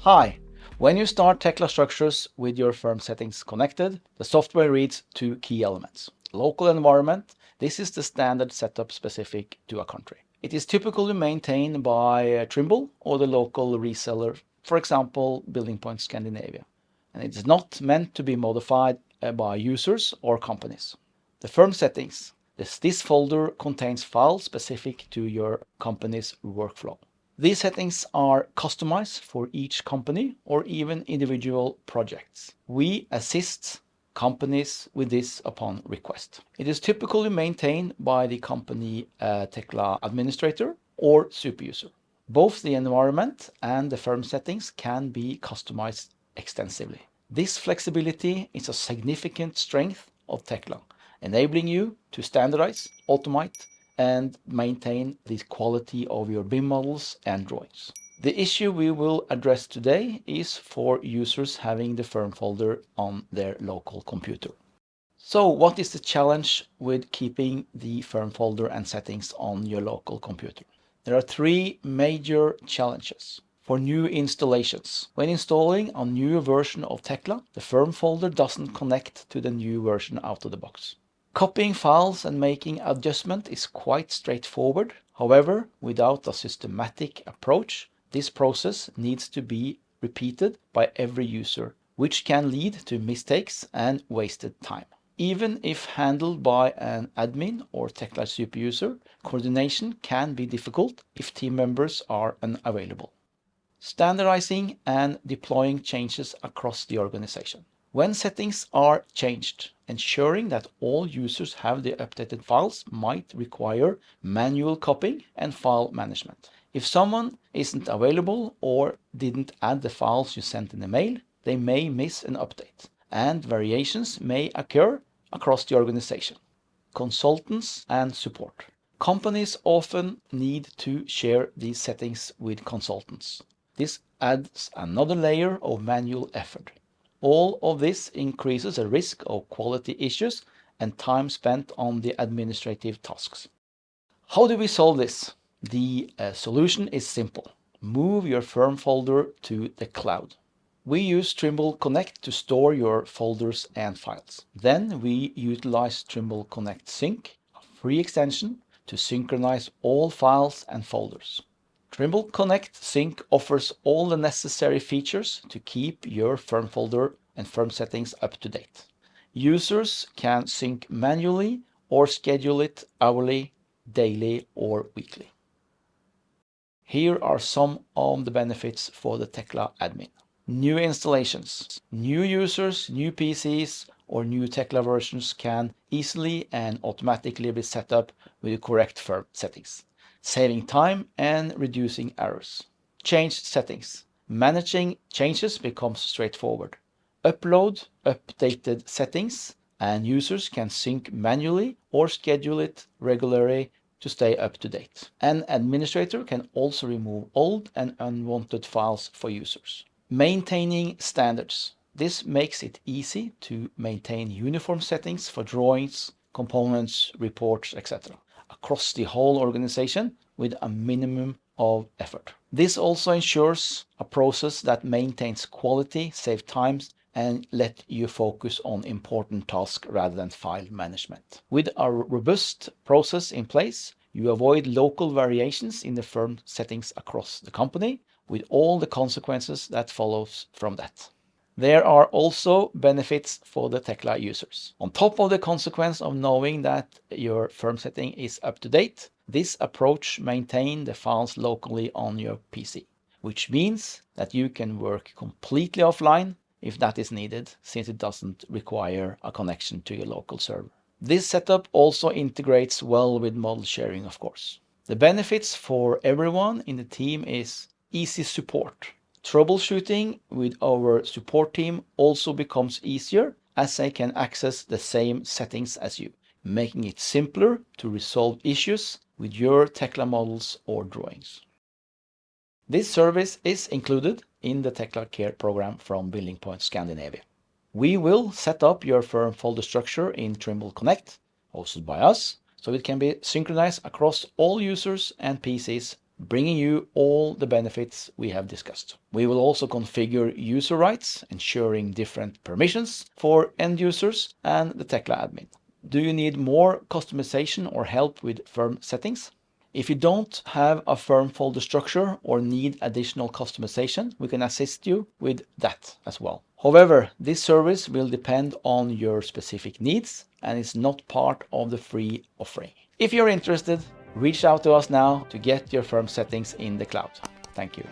Hi! When you start Tekla structures with your firm settings connected, the software reads two key elements. Local environment. This is the standard setup specific to a country. It is typically maintained by Trimble or the local reseller, for example, BuildingPoint Scandinavia. And it is not meant to be modified by users or companies. The firm settings. This folder contains files specific to your company's workflow. These settings are customized for each company or even individual projects. We assist companies with this upon request. It is typically maintained by the company Tekla administrator or super user. Both the environment and the firm settings can be customized extensively. This flexibility is a significant strength of Tekla, enabling you to standardize, automate, and maintain the quality of your BIM models and drawings. The issue we will address today is for users having the firm folder on their local computer. So what is the challenge with keeping the firm folder and settings on your local computer? There are three major challenges. For new installations, when installing a new version of Tekla, the firm folder doesn't connect to the new version out of the box. Copying files and making adjustment is quite straightforward. However, without a systematic approach, this process needs to be repeated by every user, which can lead to mistakes and wasted time. Even if handled by an admin or Tekla super user, coordination can be difficult if team members are unavailable. Standardizing and deploying changes across the organization. When settings are changed, ensuring that all users have the updated files might require manual copying and file management. If someone isn't available or didn't add the files you sent in the mail, they may miss an update, and variations may occur across the organization. Consultants and support. Companies often need to share these settings with consultants. This adds another layer of manual effort. All of this increases the risk of quality issues and time spent on the administrative tasks. How do we solve this? The solution is simple. Move your firm folder to the cloud. We use Trimble Connect to store your folders and files. Then we utilize Trimble Connect Sync, a free extension, to synchronize all files and folders. Trimble Connect Sync offers all the necessary features to keep your firm folder and firm settings up to date. Users can sync manually or schedule it hourly, daily, or weekly. Here are some of the benefits for the Tekla admin. New installations. New users, new PCs, or new Tekla versions can easily and automatically be set up with the correct firm settings, saving time and reducing errors. Change settings. Managing changes becomes straightforward. Upload updated settings, and users can sync manually or schedule it regularly to stay up to date. An administrator can also remove old and unwanted files for users. Maintaining standards. This makes it easy to maintain uniform settings for drawings, components, reports, etc. across the whole organization with a minimum of effort. This also ensures a process that maintains quality, saves time, and let you focus on important tasks rather than file management. With a robust process in place, you avoid local variations in the firm settings across the company, with all the consequences that follows from that. There are also benefits for the Tekla users. On top of the consequence of knowing that your firm setting is up to date, this approach maintains the files locally on your PC, which means that you can work completely offline if that is needed, since it doesn't require a connection to your local server. This setup also integrates well with model sharing, of course. The benefits for everyone in the team is easy support. Troubleshooting with our support team also becomes easier as they can access the same settings as you, making it simpler to resolve issues with your Tekla models or drawings. This service is included in the Tekla Care program from BuildingPoint Scandinavia. We will set up your firm folder structure in Trimble Connect, hosted by us, so it can be synchronized across all users and PCs bringing you all the benefits we have discussed. We will also configure user rights, ensuring different permissions for end users and the Tekla admin. Do you need more customization or help with firm settings? If you don't have a firm folder structure or need additional customization, we can assist you with that as well. However, this service will depend on your specific needs and is not part of the free offering. If you're interested, reach out to us now to get your firm settings in the cloud. Thank you.